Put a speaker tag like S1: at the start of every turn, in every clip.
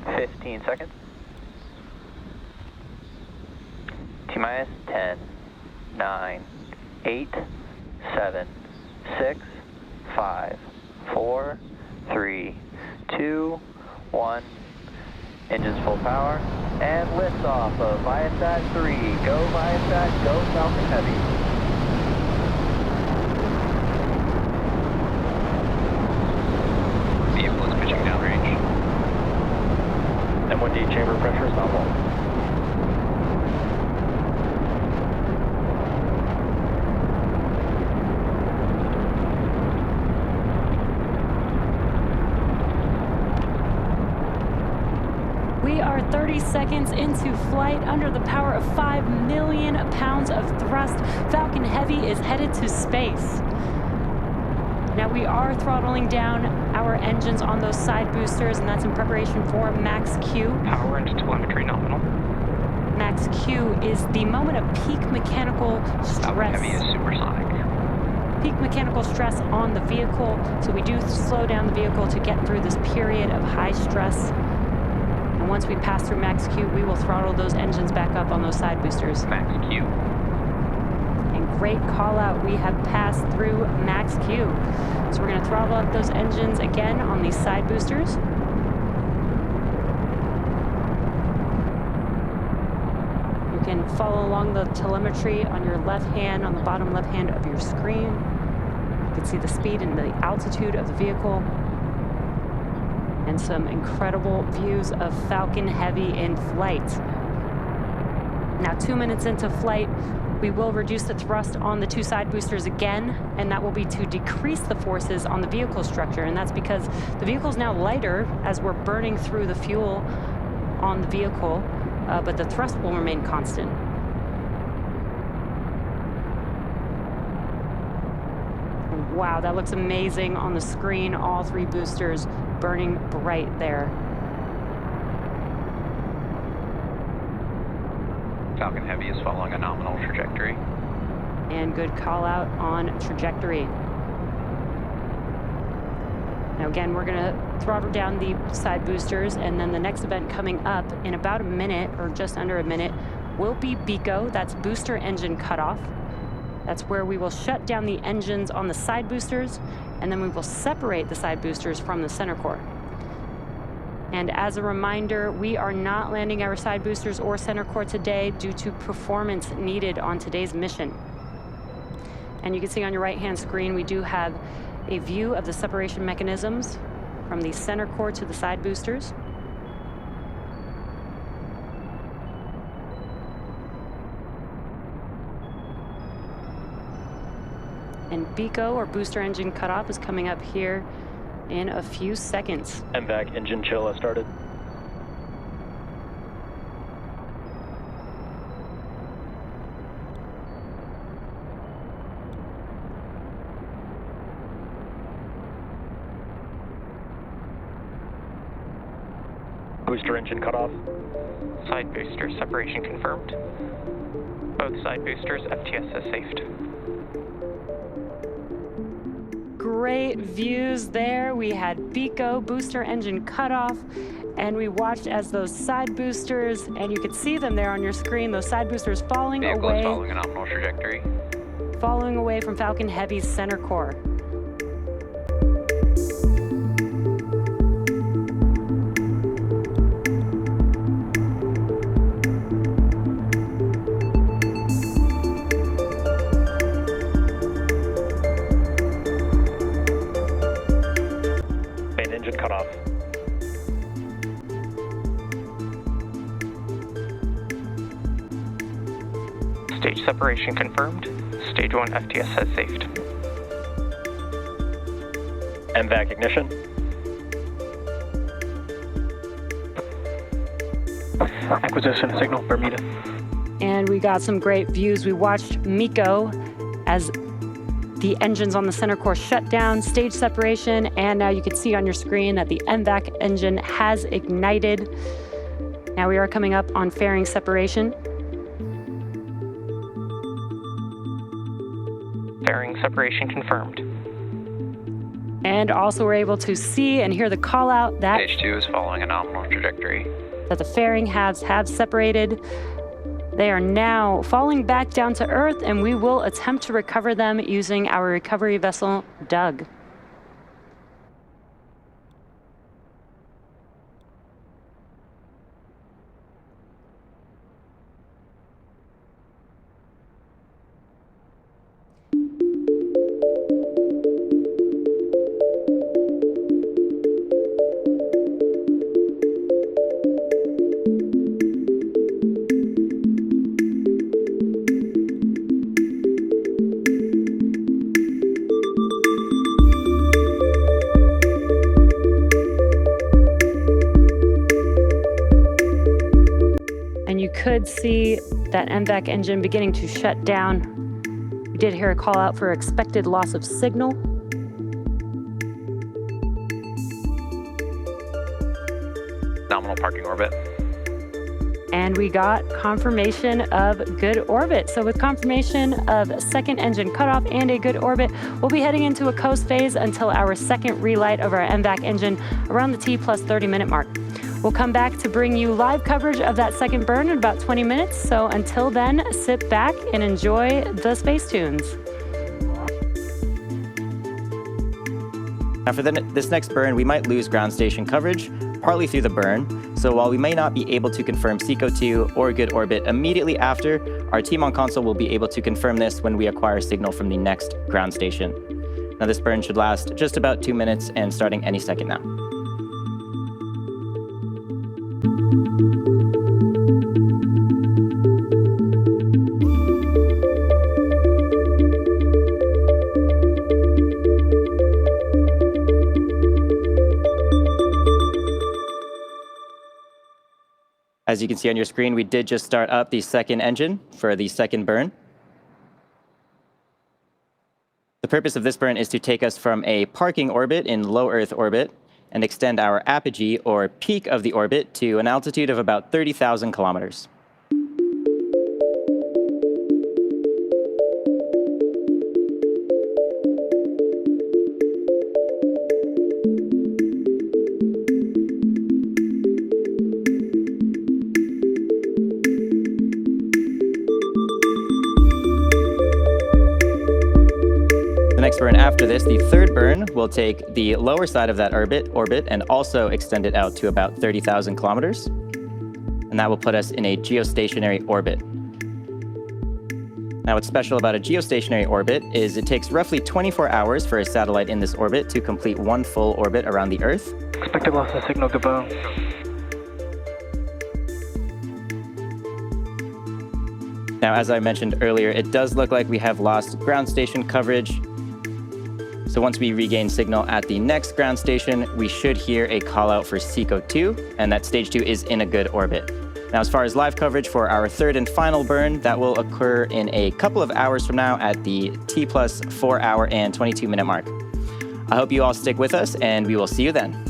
S1: 15 seconds. T-minus 10, 9, 8, 7, 6, 5, 4, 3, 2, 1. Engines full power. And liftoff of VIASAT 3. Go VIASAT, go Falcon Heavy. M1D chamber pressure is nominal.
S2: We are 30 seconds into flight under the power of 5 million pounds of thrust. Falcon Heavy is headed to space. Now we are throttling down our engines on those side boosters, and that's in preparation for max Q.
S3: Power into telemetry nominal.
S2: Max Q is the moment of peak mechanical stress.
S3: Falcon Heavy is supersonic.
S2: Peak mechanical stress on the vehicle, so we do slow down the vehicle to get through this period of high stress. And once we pass through max Q, we will throttle those engines back up on those side boosters.
S3: Max Q.
S2: Great call out. We have passed through max Q. So we're going to throttle up those engines again on these side boosters. You can follow along the telemetry on your left hand, on the bottom left hand of your screen. You can see the speed and the altitude of the vehicle. And some incredible views of Falcon Heavy in flight. Now 2 minutes into flight, we will reduce the thrust on the two side boosters again, and that will be to decrease the forces on the vehicle structure. And that's because the vehicle is now lighter as we're burning through the fuel on the vehicle, but the thrust will remain constant. Wow, that looks amazing on the screen. All three boosters burning bright there.
S3: Falcon Heavy is following a nominal trajectory.
S2: And good call out on trajectory. Now again, we're gonna throttle down the side boosters, and then the next event coming up in about a minute, or just under a minute, will be BECO. That's booster engine cutoff. That's where we will shut down the engines on the side boosters, and then we will separate the side boosters from the center core. And as a reminder, we are not landing our side boosters or center core today due to performance needed on today's mission. And you can see on your right-hand screen, we do have a view of the separation mechanisms from the center core to the side boosters. And BECO, or booster engine cutoff, is coming up here in a few seconds.
S1: MVAC engine chill has started. Booster engine cutoff.
S3: Side booster separation confirmed. Both side boosters FTS has safed.
S2: Great views there. We had BECO, booster engine cutoff, and we watched as those side boosters, and you could see them there on your screen, those side boosters falling
S3: Vehicle
S2: away.
S3: is following a nominal trajectory.
S2: Falling away from Falcon Heavy's center core.
S1: Engine cutoff.
S3: Stage separation confirmed. Stage 1 FTS has safed.
S1: MVAC ignition. Acquisition signal, Bermuda.
S2: And we got some great views. We watched MECO as the engines on the center core shut down, stage separation, and now you can see on your screen that the MVAC engine has ignited. Now we are coming up on fairing separation.
S3: Fairing separation confirmed.
S2: And also we're able to see and hear the call out that
S3: Stage 2 is following a nominal trajectory.
S2: that the fairing halves have separated. They are now falling back down to Earth, and we will attempt to recover them using our recovery vessel, Doug. And you could see that MVAC engine beginning to shut down. We did hear a call out for expected loss of signal.
S3: Nominal parking orbit.
S2: And we got confirmation of good orbit. So with confirmation of second engine cutoff and a good orbit, we'll be heading into a coast phase until our second relight of our MVAC engine around the T plus 30 minute mark. We'll come back to bring you live coverage of that second burn in about 20 minutes. So until then, sit back and enjoy the space tunes.
S4: Now for this next burn, we might lose ground station coverage, partly through the burn. So while we may not be able to confirm SECO2 or good orbit immediately after, our team on console will be able to confirm this when we acquire signal from the next ground station. Now this burn should last just about 2 minutes and starting any second now. As you can see on your screen, we did just start up the second engine for the second burn. The purpose of this burn is to take us from a parking orbit in low Earth orbit and extend our apogee, or peak of the orbit, to an altitude of about 30,000 kilometers. The next burn after this, the third burn, will take the lower side of that orbit and also extend it out to about 30,000 kilometers. And that will put us in a geostationary orbit. Now, what's special about a geostationary orbit is it takes roughly 24 hours for a satellite in this orbit to complete one full orbit around the Earth.
S1: Expected loss of signal, goodbye.
S4: Now, as I mentioned earlier, it does look like we have lost ground station coverage. So once we regain signal at the next ground station, we should hear a call out for SECO2, and that stage 2 is in a good orbit. Now, as far as live coverage for our third and final burn, that will occur in a couple of hours from now at the T plus 4 hour and 22 minute mark. I hope you all stick with us, and we will see you then.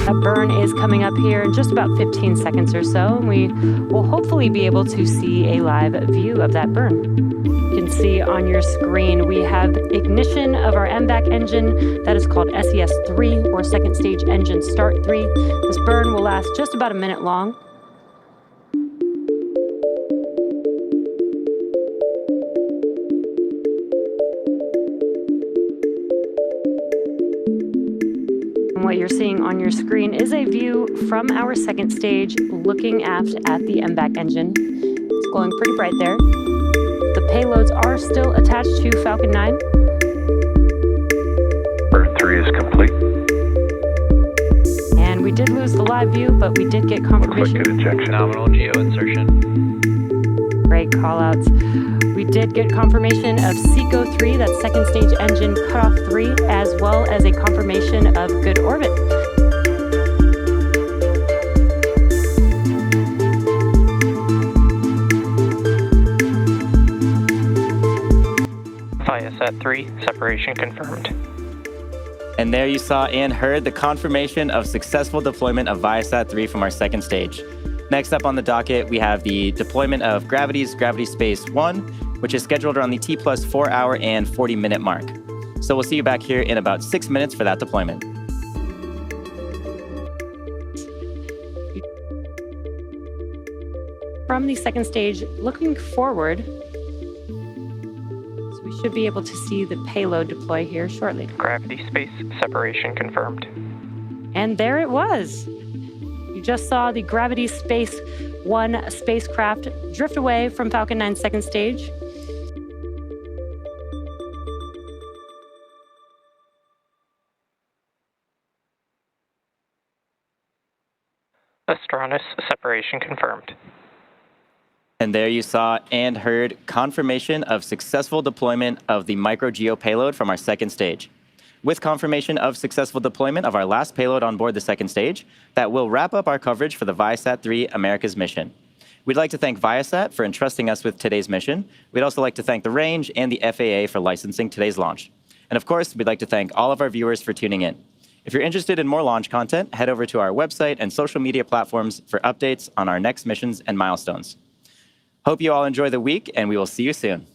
S2: That burn is coming up here in just about 15 seconds or so, and we will hopefully be able to see a live view of that burn. You can see on your screen we have ignition of our MVAC engine that is called SES3, or second stage engine start 3. This burn will last just about a minute long. What you're seeing on your screen is a view from our second stage looking aft at the MVAC engine. It's glowing pretty bright there. The payloads are still attached to Falcon 9.
S1: Burn 3 is complete.
S2: And we did lose the live view, but we did get confirmation.
S1: Looks like good injection.
S3: Nominal geo insertion.
S2: Great callouts. We did get confirmation of SECO3, that's second stage engine cutoff 3, as well as a confirmation of good orbit.
S3: VIASAT 3, separation confirmed.
S4: And there you saw and heard the confirmation of successful deployment of VIASAT 3 from our second stage. Next up on the docket, we have the deployment of Gravity's Gravity Space 1, which is scheduled around the T+ 4 hour and 40 minute mark. So we'll see you back here in about 6 minutes for that deployment.
S2: From the second stage, looking forward, so we should be able to see the payload deploy here shortly.
S3: Gravity space separation confirmed.
S2: And there it was. You just saw the Gravity Space 1 spacecraft drift away from Falcon 9's second stage.
S3: Astronus separation confirmed.
S4: And there you saw and heard confirmation of successful deployment of the micro-geo payload from our second stage. With confirmation of successful deployment of our last payload on board the second stage, that will wrap up our coverage for the VIASAT 3 Americas mission. We'd like to thank VIASAT for entrusting us with today's mission. We'd also like to thank the range and the FAA for licensing today's launch. And of course, we'd like to thank all of our viewers for tuning in. If you're interested in more launch content, head over to our website and social media platforms for updates on our next missions and milestones. Hope you all enjoy the week, and we will see you soon.